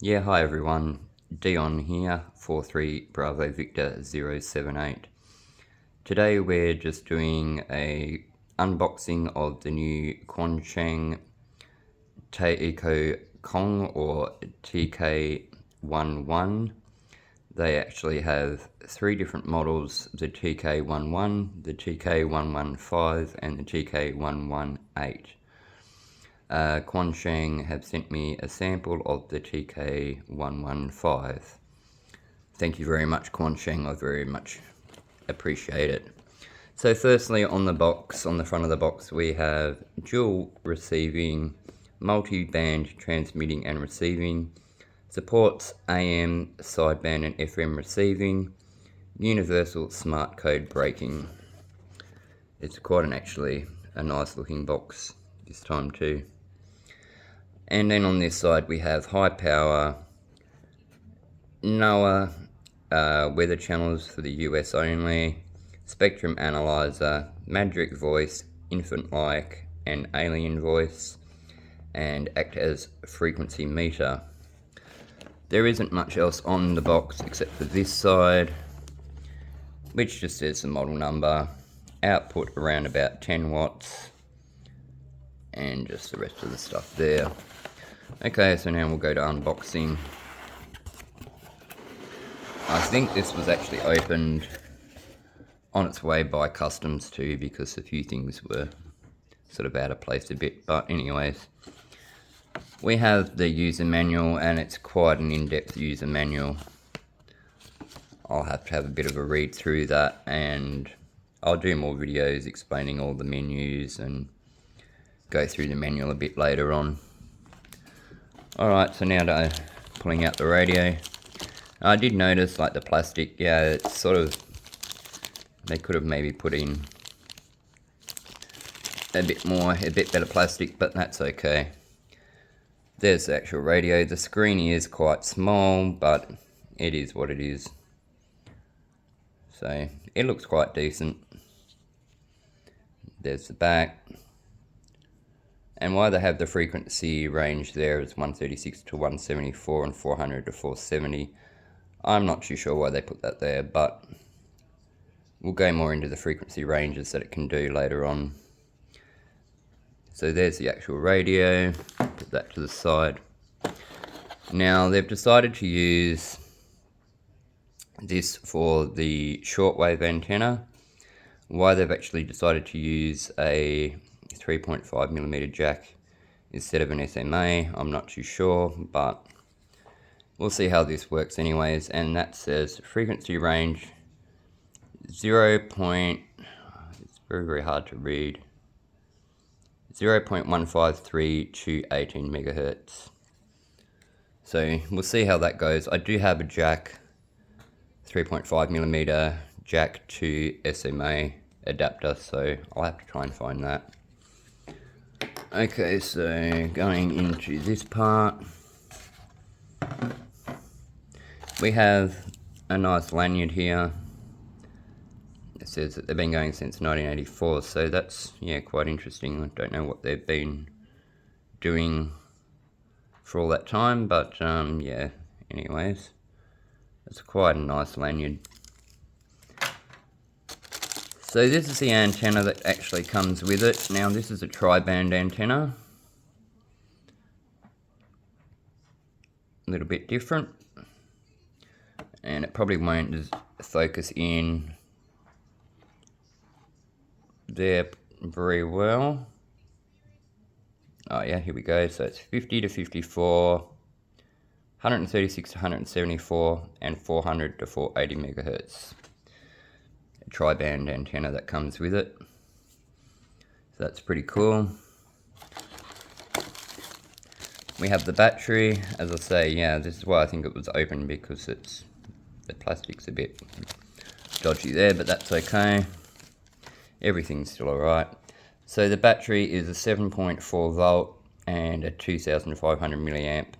Yeah, hi everyone, Dion here, 43 Bravo Victor 078. Today we're just doing a unboxing of the new Quansheng Taiko Kong or TK11. They actually have three different models, the TK11, the TK115 and the TK118. Quansheng have sent me a sample of the TK115. Thank you very much, Quansheng. I very much appreciate it. So firstly, on the box, on the front of the box, we have dual receiving, multi-band transmitting and receiving, supports AM, sideband and FM receiving, universal smart code breaking. It's quite actually a nice looking box this time too. And then on this side we have high power NOAA weather channels for the US only, spectrum analyzer, magic voice, infant like and alien voice, and act as frequency meter. There isn't much else on the box except for this side, which just says the model number, output around about 10 watts, and just the rest of the stuff there. Okay, so now we'll go to unboxing. I think this was actually opened on its way by customs too, because a few things were sort of out of place a bit, but anyways. We have the user manual, and it's quite an in-depth user manual. I'll have to have a bit of a read through that, and I'll do more videos explaining all the menus and go through the manual a bit later on. Alright, so now to pulling out the radio. I did notice, like, the plastic, yeah, it's sort of, they could have maybe put in a bit better plastic, but that's okay. There's the actual radio. The screen is quite small, but it is what it is. So it looks quite decent. There's the back. And why they have the frequency range there is 136 to 174 and 400 to 470. I'm not too sure why they put that there, but we'll go more into the frequency ranges that it can do later on. So there's the actual radio. Put that to the side. Now they've decided to use this for the shortwave antenna. Why they've actually decided to use a 3.5mm jack instead of an SMA, I'm not too sure, but we'll see how this works anyways. And that says frequency range 0. It's very hard to read. 0.153 to 18 megahertz. So we'll see how that goes. I do have a jack, 3.5mm jack to SMA adapter, so I'll have to try and find that. Okay, so going into this part, we have a nice lanyard here. It says that they've been going since 1984, so that's, yeah, quite interesting. I don't know what they've been doing for all that time, but yeah, anyways, it's quite a nice lanyard. So this is the antenna that actually comes with it. Now this is a tri-band antenna, a little bit different, and it probably won't just focus in there very well. Oh yeah, here we go. So it's 50 to 54, 136 to 174, and 400 to 480 megahertz. A tri-band antenna that comes with it. So that's pretty cool. We have the battery. As I say, yeah, this is why I think it was open, because it's, the plastic's a bit dodgy there, but that's okay. Everything's still alright. So the battery is a 7.4 volt and a 2500 milliamp.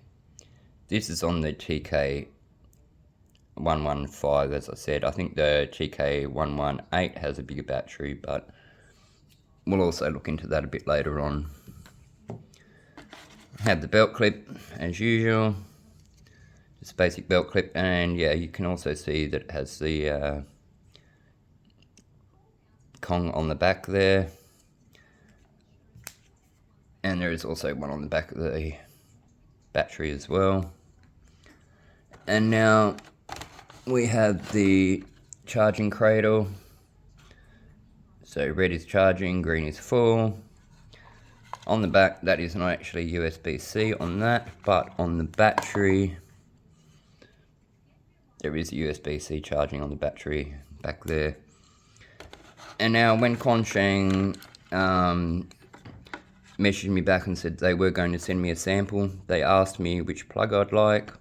This is on the TK115, as I said. I think the TK118 has a bigger battery, but we'll also look into that a bit later on. Have the belt clip as usual. Just a basic belt clip, and yeah, you can also see that it has the Kong on the back there, and there is also one on the back of the battery as well. And now we have the charging cradle. So red is charging, green is full. On the back, that is not actually USB-C on that, but on the battery, there is USB-C charging on the battery back there. And now when Quansheng messaged me back and said they were going to send me a sample, they asked me which plug I'd like.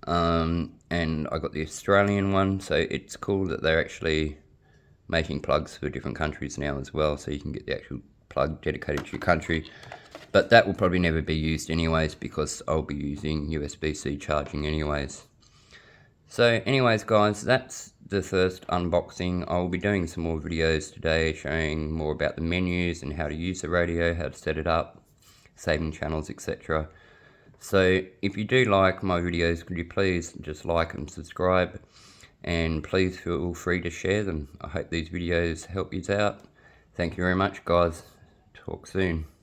And I got the Australian one, so it's cool that they're actually making plugs for different countries now as well, so you can get the actual plug dedicated to your country. But that will probably never be used anyways, because I'll be using USB-C charging anyways. So anyways guys, that's the first unboxing. I'll be doing some more videos today showing more about the menus and how to use the radio, how to set it up, saving channels, etc. So if you do like my videos, could you please just like and subscribe, and please feel free to share them. I hope these videos help you out. Thank you very much guys. Talk soon.